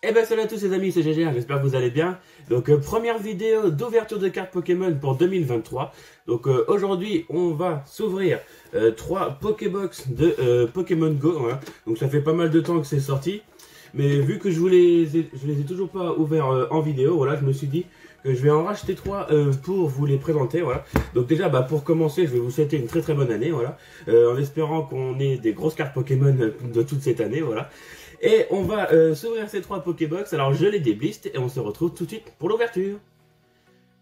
Eh ben salut à tous les amis, c'est GG, j'espère que vous allez bien. Donc première vidéo d'ouverture de cartes Pokémon pour 2023. Donc aujourd'hui on va s'ouvrir 3 Pokébox de Pokémon Go. Voilà. Donc ça fait pas mal de temps que c'est sorti. Mais vu que je les ai toujours pas ouverts en vidéo, voilà, je me suis dit que je vais en racheter 3 pour vous les présenter. Voilà. Donc déjà pour commencer, je vais vous souhaiter une très bonne année. Voilà. En espérant qu'on ait des grosses cartes Pokémon de toute cette année. Voilà. Et on va s'ouvrir ces 3 Pokébox. Alors je les débliste et on se retrouve tout de suite pour l'ouverture.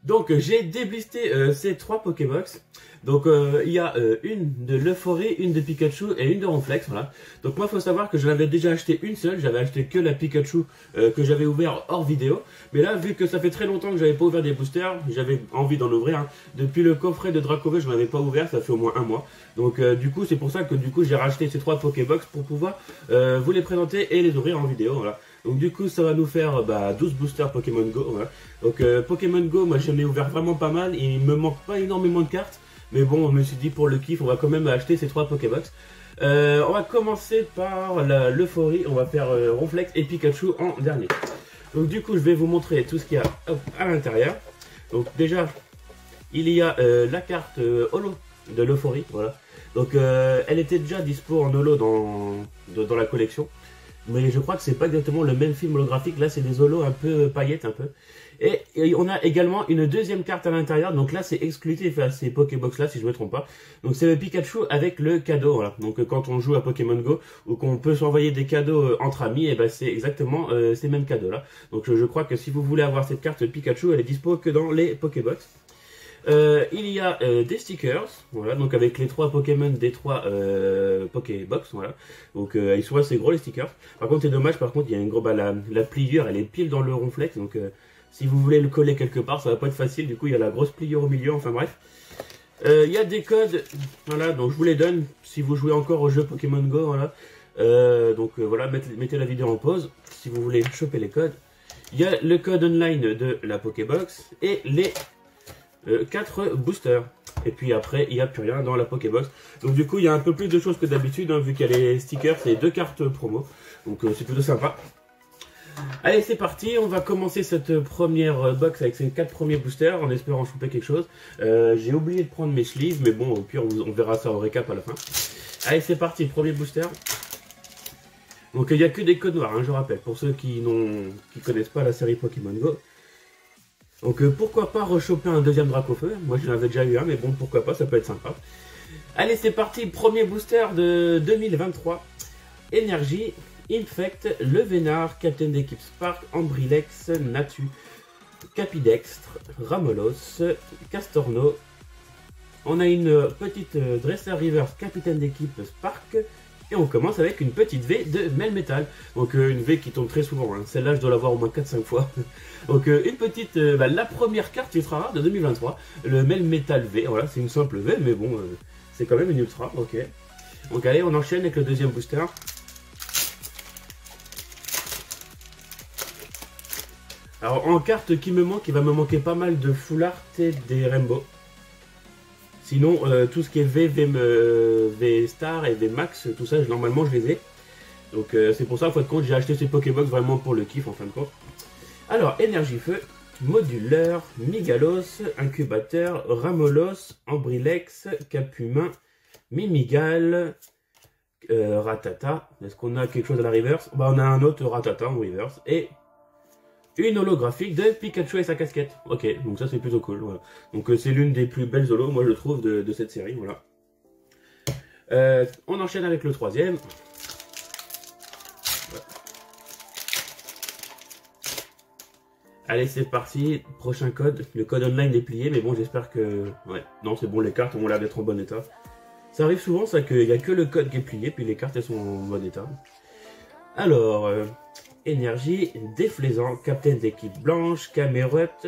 Donc j'ai déblisté ces 3 Pokébox. Donc il y a une de l'Euphorie, une de Pikachu et une de Ronflex. Voilà. Donc moi il faut savoir que je l'avais déjà acheté une seule. J'avais acheté que la Pikachu que j'avais ouvert hors vidéo. Mais là vu que ça fait très longtemps que j'avais pas ouvert des boosters, j'avais envie d'en ouvrir. Hein. Depuis le coffret de Dracoville je n'en avais pas ouvert, ça fait au moins un mois. Donc du coup c'est pour ça que j'ai racheté ces 3 Pokébox pour pouvoir vous les présenter et les ouvrir en vidéo. Voilà. Donc du coup ça va nous faire 12 boosters Pokémon Go. Voilà. Donc Pokémon Go, moi j'en ai ouvert vraiment pas mal. Il me manque pas énormément de cartes. Mais bon, on me suis dit pour le kiff, on va quand même acheter ces 3 Pokébox. On va commencer par l'Euphorie. On va faire Ronflex et Pikachu en dernier. Donc du coup je vais vous montrer tout ce qu'il y a à l'intérieur. Donc déjà il y a la carte holo de l'Euphorie. Voilà. Donc elle était déjà dispo en holo dans la collection. Mais je crois que c'est pas exactement le même film holographique. Là, c'est des holos un peu paillettes, un peu. Et on a également une deuxième carte à l'intérieur. Donc là, c'est exclusif à ces Pokébox là, si je me trompe pas. Donc c'est le Pikachu avec le cadeau. Voilà. Donc quand on joue à Pokémon Go ou qu'on peut s'envoyer des cadeaux entre amis, et ben c'est exactement ces mêmes cadeaux là. Donc je crois que si vous voulez avoir cette carte Pikachu, elle est dispo que dans les Pokébox. Il y a des stickers, voilà, donc avec les 3 Pokémon des 3 Pokébox, voilà. Donc ils sont assez gros les stickers. Par contre c'est dommage, par contre il y a une grosse la pliure, elle est pile dans le Ronflex, donc si vous voulez le coller quelque part, ça va pas être facile. Du coup il y a la grosse pliure au milieu, enfin bref. Il y a des codes, voilà, donc je vous les donne si vous jouez encore au jeu Pokémon Go, voilà. Voilà, mettez la vidéo en pause si vous voulez choper les codes. Il y a le code online de la Pokébox et les 4 boosters. Et puis après, il n'y a plus rien dans la Pokébox. Donc du coup, il y a un peu plus de choses que d'habitude, hein, vu qu'il y a les stickers et 2 cartes promo. Donc c'est plutôt sympa. Allez, c'est parti. On va commencer cette première box avec ces 4 premiers boosters, en espérant choper quelque chose. J'ai oublié de prendre mes sleeves, mais bon, au pire, on verra ça au récap à la fin. Allez, c'est parti. Premier booster. Donc il n'y a que des codes noirs, hein, je rappelle, pour ceux qui connaissent pas la série Pokémon Go. Donc pourquoi pas rechoper un deuxième Dracofeu. Moi j'en avais déjà eu un, mais bon, pourquoi pas, ça peut être sympa. Allez, c'est parti, premier booster de 2023. Énergie, Infect, Le Vénard, Captain d'équipe Spark, Ambrilex, Natu, Capidextre, Ramolos, Castorno. On a une petite Dresseur Reverse, Capitaine d'équipe Spark. Et on commence avec une petite V de Melmetal. Donc une V qui tombe très souvent, hein. Celle-là je dois l'avoir au moins 4-5 fois. Donc une petite, la première carte ultra rare de 2023, le Melmetal V. Voilà, c'est une simple V, mais bon, c'est quand même une ultra, ok. Donc allez, on enchaîne avec le deuxième booster. Alors en carte qui me manque, il va me manquer pas mal de Full Art et des Rainbow. Sinon, tout ce qui est V Star et V Max, tout ça, normalement je les ai. Donc c'est pour ça, en fin de compte, j'ai acheté ces Pokébox vraiment pour le kiff, en fin de compte. Alors, Énergie Feu, Moduleur, Migalos, Incubateur, Ramolos, Ambrilex, Capumain, Mimigal, Ratata. Est-ce qu'on a quelque chose à la reverse? Bah, on a un autre Ratata en reverse. Et une holographique de Pikachu et sa casquette. Ok, donc ça c'est plutôt cool. Voilà. Donc c'est l'une des plus belles holos, moi je trouve, de cette série. Voilà. On enchaîne avec le troisième. Voilà. Allez, c'est parti. Prochain code. Le code online est plié, mais bon, j'espère que... Ouais, non, c'est bon, les cartes ont l'air d'être en bon état. Ça arrive souvent, ça, qu'il n'y a que le code qui est plié, puis les cartes, elles sont en bon état. Alors... Énergie, Déflaisant, Captain d'équipe Blanche, Camerotte,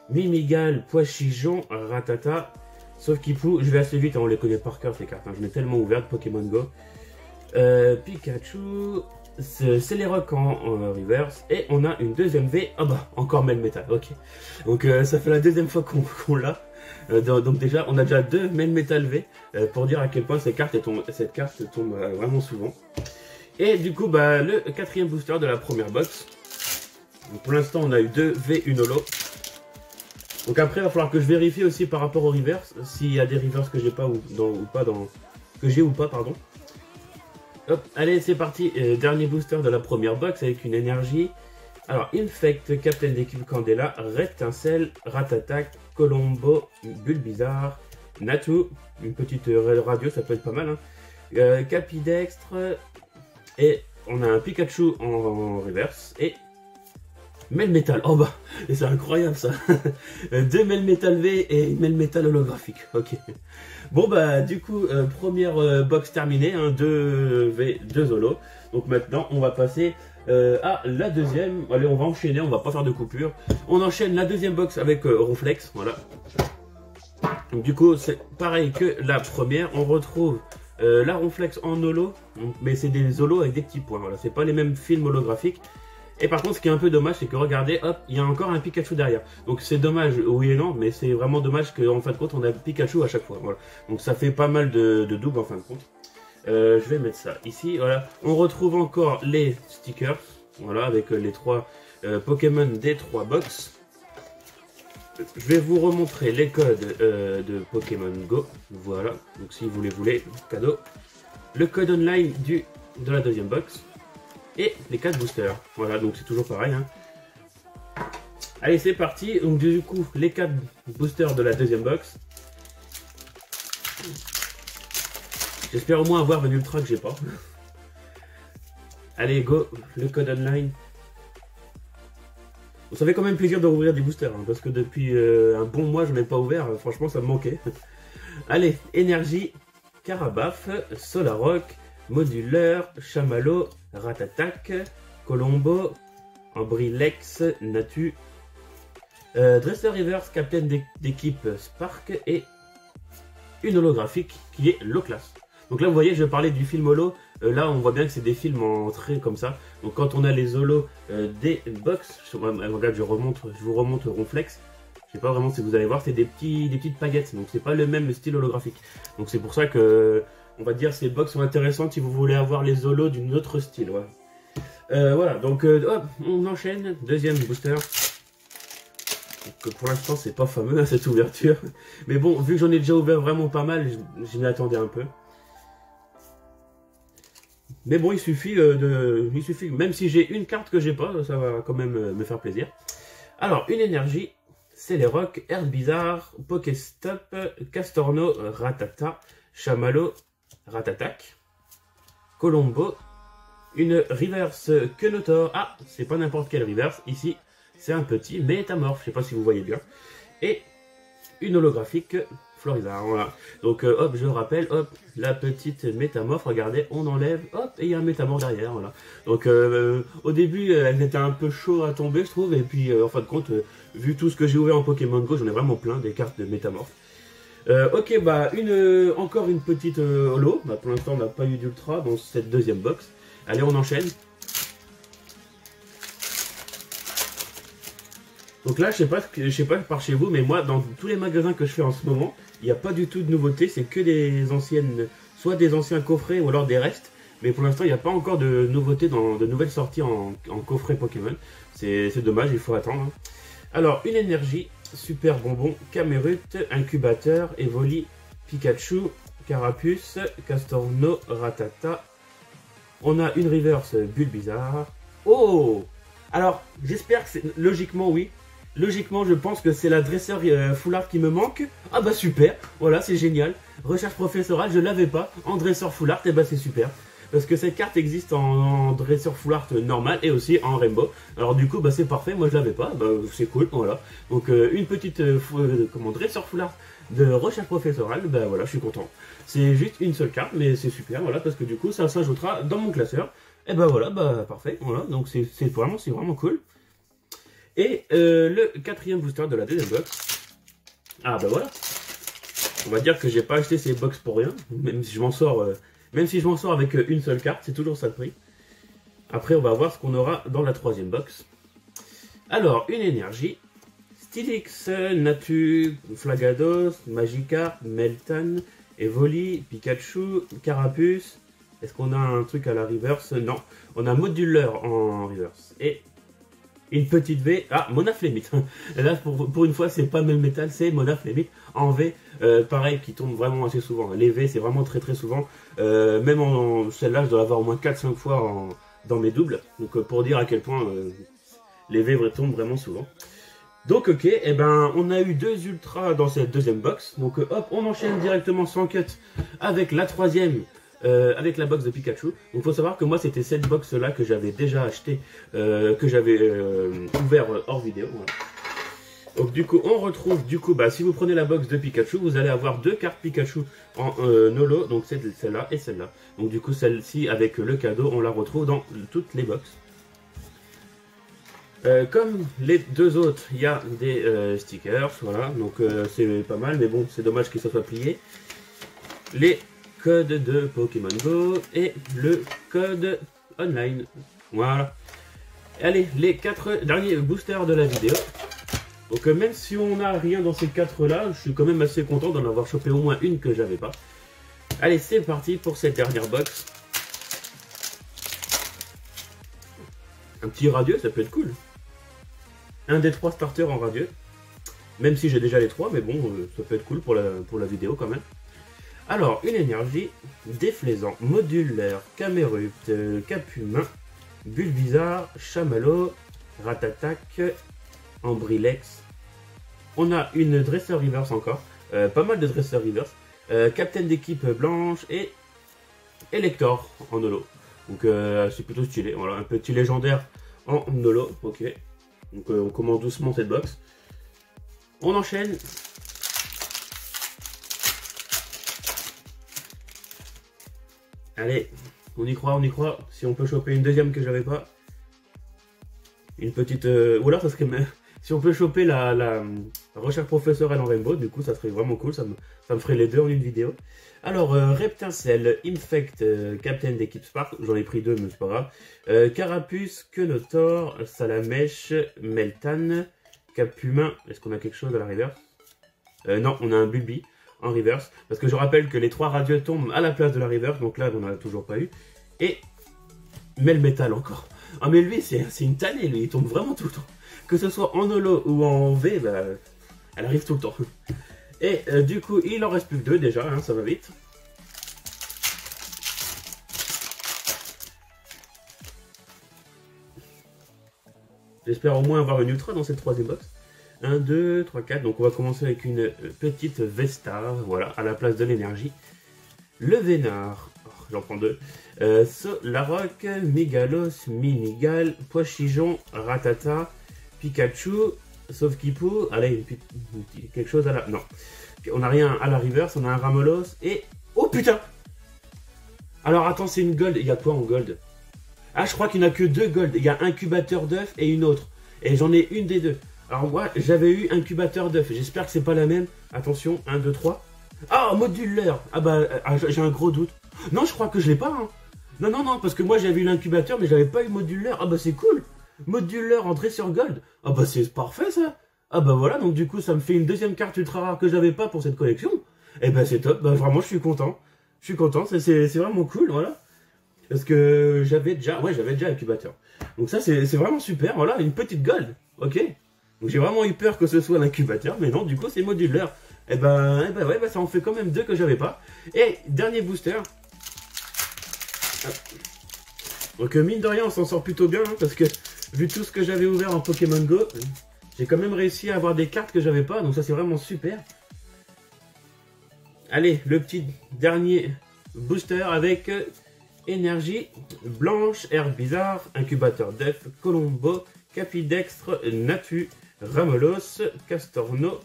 Mimigal, Poichijon, Ratata, sauf Kipou, je vais assez vite, hein, on les connaît par cœur ces cartes, hein, je l'ai tellement ouvert de Pokémon Go. Pikachu, Celeroc en reverse, et on a une deuxième V, ah bah, encore Melmetal, ok. Donc ça fait la deuxième fois qu'on l'a. Donc déjà, on a déjà 2 Melmetal V, pour dire à quel point cette carte tombe vraiment souvent. Et du coup, bah, le quatrième booster de la première box. Donc pour l'instant, on a eu 2 V, 1 holo. Donc après, il va falloir que je vérifie aussi par rapport aux reverse, s'il y a des reverse que j'ai pas ou pas dans que j'ai ou pas, pardon. Hop, allez, c'est parti. Dernier booster de la première box avec une énergie. Alors, Infect, Captain d'équipe Candela, Rétincelle, Ratatak, Colombo, Bulbizarre, Natu, une petite radio, ça peut être pas mal. Hein. Capidextre, et on a un Pikachu en reverse, et Melmetal. Oh bah, c'est incroyable ça. 2 Melmetal V et Melmetal holographique. Ok. Bon bah du coup première box terminée, hein, 2 V, 2 holo. Donc maintenant on va passer à la deuxième. Allez, on va enchaîner, on va pas faire de coupure. On enchaîne la deuxième box avec Ronflex, voilà. Donc du coup c'est pareil que la première, on retrouve la Ronflex en holo, mais c'est des holos avec des petits points, voilà, c'est pas les mêmes films holographiques. Et par contre, ce qui est un peu dommage, c'est que regardez, hop, il y a encore un Pikachu derrière. Donc c'est dommage, oui et non, mais c'est vraiment dommage qu'en fin de compte, on a Pikachu à chaque fois. Voilà. Donc ça fait pas mal de doubles en fin de compte. Je vais mettre ça ici, voilà. On retrouve encore les stickers, voilà, avec les 3 Pokémon des 3 box. Je vais vous remontrer les codes de Pokémon Go, voilà. Donc si vous les voulez, cadeau. Le code online de la deuxième box. Et les 4 boosters. Voilà, donc c'est toujours pareil. Hein. Allez, c'est parti. Donc du coup, les 4 boosters de la deuxième box. J'espère au moins avoir un ultra que j'ai pas. Allez, go, le code online. Bon, ça fait quand même plaisir de rouvrir des boosters, hein, parce que depuis un bon mois, je n'ai pas ouvert. Franchement, ça me manquait. Allez, énergie, Carabaf, Solarock, Moduleur, Chamallow, Ratatak, Colombo, Ambrilex, Natu, Dresseur Reverse, Captain d'équipe Spark et une holographique qui est low class. Donc là vous voyez, je parlais du film holo, là on voit bien que c'est des films en trait comme ça. Donc quand on a les holos des box, regarde, je vous remonte Ronflex. Je sais pas vraiment si vous allez voir, c'est des petites paillettes, donc c'est pas le même style holographique. Donc c'est pour ça que on va dire ces box sont intéressantes si vous voulez avoir les holos d'une autre style. Voilà, voilà donc hop, on enchaîne, deuxième booster. Donc, pour l'instant c'est pas fameux hein, cette ouverture. Mais bon, vu que j'en ai déjà ouvert vraiment pas mal, je m'y attendais un peu. Mais bon, il suffit, même si j'ai une carte que j'ai pas, ça va quand même me faire plaisir. Alors, une énergie, Celerock, Herbizarre, Pokéstop, Castorno, Ratata, Chamallow, Ratatak, Colombo, une reverse Quenotor. Ah, c'est pas n'importe quelle reverse, ici c'est un petit métamorphe, je sais pas si vous voyez bien. Et une holographique Florizarre, voilà. Donc hop, je rappelle, hop, la petite métamorphe, regardez, on enlève, hop, et il y a un métamorphe derrière, voilà. Donc au début, elle était un peu chaud à tomber, je trouve, et puis en fin de compte, vu tout ce que j'ai ouvert en Pokémon Go, j'en ai vraiment plein, des cartes de métamorphe. Ok, bah encore une petite holo. Bah, pour l'instant, on n'a pas eu d'ultra dans cette deuxième box. Allez, on enchaîne. Donc là, je sais pas par chez vous, mais moi, dans tous les magasins que je fais en ce moment, il n'y a pas du tout de nouveauté. C'est que des anciennes, soit des anciens coffrets ou alors des restes. Mais pour l'instant, il n'y a pas encore de nouveautés, de nouvelles sorties en coffret Pokémon. C'est dommage, il faut attendre. Hein. Alors, une énergie, Super Bonbon, Camerut, Incubateur, Evoli, Pikachu, Carapuce, Castorno, Ratata. On a une reverse Bulbizarre. Oh! Alors, j'espère que c'est... Logiquement, oui. Logiquement, je pense que c'est la dresseur foulard qui me manque. Ah bah super, voilà, c'est génial. Recherche professorale, je l'avais pas. En dresseur foulard, et bah c'est super. Parce que cette carte existe en dresseur foulard normal et aussi en rainbow. Alors du coup, bah c'est parfait, moi je l'avais pas, bah c'est cool, voilà. Donc une petite dresseur foulard de recherche professorale, bah voilà, je suis content. C'est juste une seule carte, mais c'est super, voilà, parce que du coup, ça s'ajoutera dans mon classeur. Et bah voilà, bah parfait, voilà, donc c'est vraiment cool. Et le quatrième booster de la deuxième box. Ah bah voilà. On va dire que j'ai pas acheté ces box pour rien, même si je m'en sors, avec une seule carte, c'est toujours ça le prix. Après, on va voir ce qu'on aura dans la troisième box. Alors, une énergie. Stylix, Natu, Flagados, Magikarp, Meltan, Evoli, Pikachu, Carapuce. Est-ce qu'on a un truc à la reverse? Non. On a Moduleur en reverse. Et une petite V. Ah, Monaflémite. Là, pour une fois, c'est pas Melmetal, c'est Monaflémite en V. Pareil, qui tombe vraiment assez souvent. Les V, c'est vraiment très très souvent. Même en celle-là, je dois l'avoir au moins 4-5 fois dans mes doubles. Donc, pour dire à quel point les V tombent vraiment souvent. Donc, ok, et ben, on a eu 2 ultras dans cette deuxième box. Donc, hop, on enchaîne directement sans cut avec la troisième. Avec la box de Pikachu. Donc il faut savoir que moi c'était cette box là que j'avais déjà acheté, que j'avais ouvert hors vidéo. Voilà. Donc du coup on retrouve, si vous prenez la box de Pikachu, vous allez avoir 2 cartes Pikachu en holo, donc c'est celle-là et celle-là. Donc du coup celle-ci avec le cadeau, on la retrouve dans toutes les boxes. Comme les 2 autres, il y a des stickers, voilà, donc c'est pas mal, mais bon c'est dommage qu'ils soient pliés. Les code de Pokémon Go et le code online. Voilà. Allez, les 4 derniers boosters de la vidéo. Donc même si on n'a rien dans ces 4 là, je suis quand même assez content d'en avoir chopé au moins une que j'avais pas. Allez, c'est parti pour cette dernière box. Un petit radieux, ça peut être cool. Un des 3 starters en radieux. Même si j'ai déjà les 3, mais bon, ça peut être cool pour la vidéo quand même. Alors, une énergie, déflaisant, modulaire, Camerupt, Capumin, Bulbizarre, Chamallow, Ratatac, Ambrilex. On a une dresseur reverse encore, pas mal de dresseurs reverse, Captain d'équipe blanche et Elector en holo. Donc c'est plutôt stylé, voilà, un petit légendaire en holo, ok. Donc on commence doucement cette box. On enchaîne. Allez, on y croit, on y croit. Si on peut choper une deuxième que j'avais pas. Une petite... ou alors ça serait... Si on peut choper la recherche professionnelle en Rainbow, du coup ça serait vraiment cool. Ça me ferait les deux en une vidéo. Alors, Reptincelle, Infect, Captain d'équipe Spark. J'en ai pris 2, mais c'est pas grave. Carapuce, Quenotor, Salamèche, Meltan, Capumin. Est-ce qu'on a quelque chose à la reverse? Non, on a un Bulbi en reverse, parce que je rappelle que les 3 radieux tombent à la place de la reverse, donc là on n'en a toujours pas eu. Et Melmetal encore. Ah mais lui c'est une tannée, lui il tombe vraiment tout le temps. Que ce soit en holo ou en V, bah, elle arrive tout le temps. Et du coup il en reste plus que 2 déjà, hein, ça va vite. J'espère au moins avoir une ultra dans cette troisième box. 1, 2, 3, 4. Donc on va commencer avec une petite Vestar, voilà, à la place de l'énergie. Le Vénard, oh, j'en prends 2. Larrock, Mégalos, Minigal, Poichijon, Ratata, Pikachu, Sauf-Kipu. Allez, quelque chose à la... Non. On n'a rien à la reverse, on a un Ramolos et... Oh putain! Alors attends, c'est une gold. Il y a quoi en gold? Ah, je crois qu'il n'y en a que 2 gold. Il y a incubateur d'œuf et une autre. Et j'en ai une des 2. Alors moi, j'avais eu incubateur d'œuf. J'espère que c'est pas la même. Attention, 1, 2, 3. Ah, modulaire. Ah bah, j'ai un gros doute. Non, je crois que je l'ai pas. Hein. Non, non, non, parce que moi j'avais eu l'incubateur, mais j'avais pas eu modulaire. Ah bah c'est cool. Modulaire en dresseur gold. Ah bah c'est parfait ça. Ah bah voilà, donc du coup ça me fait une deuxième carte ultra rare que j'avais pas pour cette collection. Et bah c'est top. Bah vraiment, je suis content. Je suis content. C'est vraiment cool, voilà. Parce que j'avais déjà incubateur. Donc ça c'est vraiment super. Voilà, une petite gold. Ok. Donc j'ai vraiment eu peur que ce soit l'incubateur, mais non, du coup c'est modulaire. Et ben ouais, bah, ça en fait quand même 2 que j'avais pas. Et dernier booster. Donc mine de rien, on s'en sort plutôt bien, hein, parce que vu tout ce que j'avais ouvert en Pokémon Go, j'ai quand même réussi à avoir des cartes que j'avais pas, donc ça c'est vraiment super. Allez, le petit dernier booster avec énergie blanche, Herbizarre, incubateur d'œuf, Colombo, Capidextre, Natu, Ramolos, Castorno,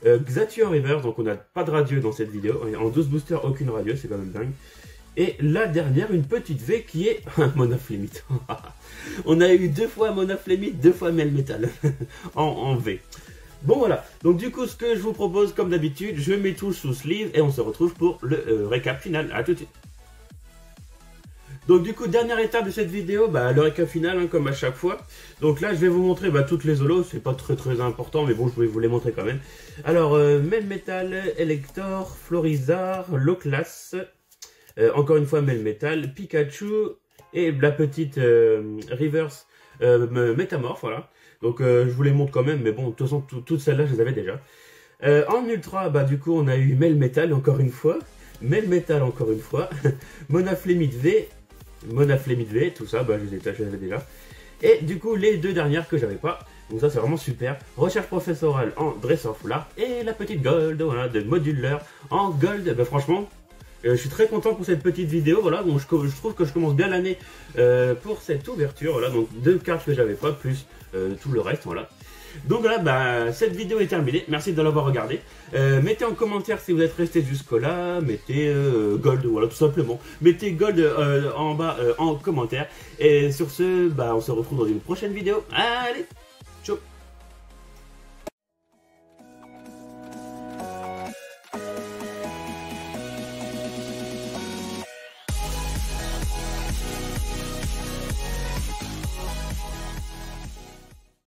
Xatu en reverse, donc on n'a pas de radieux dans cette vidéo. En 12 boosters, aucune radieux, c'est quand même dingue. Et la dernière, une petite V qui est Monaflémite. On a eu 2 fois Monaflémite, 2 fois Melmetal en V. Bon voilà, donc du coup ce que je vous propose comme d'habitude, je mets tout sous sleeve et on se retrouve pour le récap final. A tout de suite. Donc du coup, dernière étape de cette vidéo, bah, le récap final, hein, comme à chaque fois. Donc là, je vais vous montrer toutes les holos, c'est pas très important, mais bon, je vais vous les montrer quand même. Alors, Melmetal, Elector, Florizarre, Loclas, encore une fois Melmetal, Pikachu, et la petite reverse métamorphes, voilà. Donc je vous les montre quand même, mais bon, de toute façon, toutes celles-là, je les avais déjà. En ultra, bah du coup, on a eu Melmetal encore une fois. Melmetal encore une fois. Monaflémite V. Monaflémite V, tout ça, bah je les avais déjà. Et du coup, les deux dernières que j'avais pas. Donc ça, c'est vraiment super. Recherche professorale en dresseur foulard. Et la petite gold, voilà, de moduleur en gold. Bah franchement, je suis très content pour cette petite vidéo. Voilà, donc je trouve que je commence bien l'année pour cette ouverture. Voilà, donc 2 cartes que j'avais pas, plus tout le reste, voilà. Donc voilà, bah, cette vidéo est terminée. Merci de l'avoir regardé. Mettez en commentaire si vous êtes resté jusqu'au là. Mettez gold, voilà, tout simplement. Mettez gold en bas en commentaire. Et sur ce, bah, on se retrouve dans une prochaine vidéo. Allez, ciao.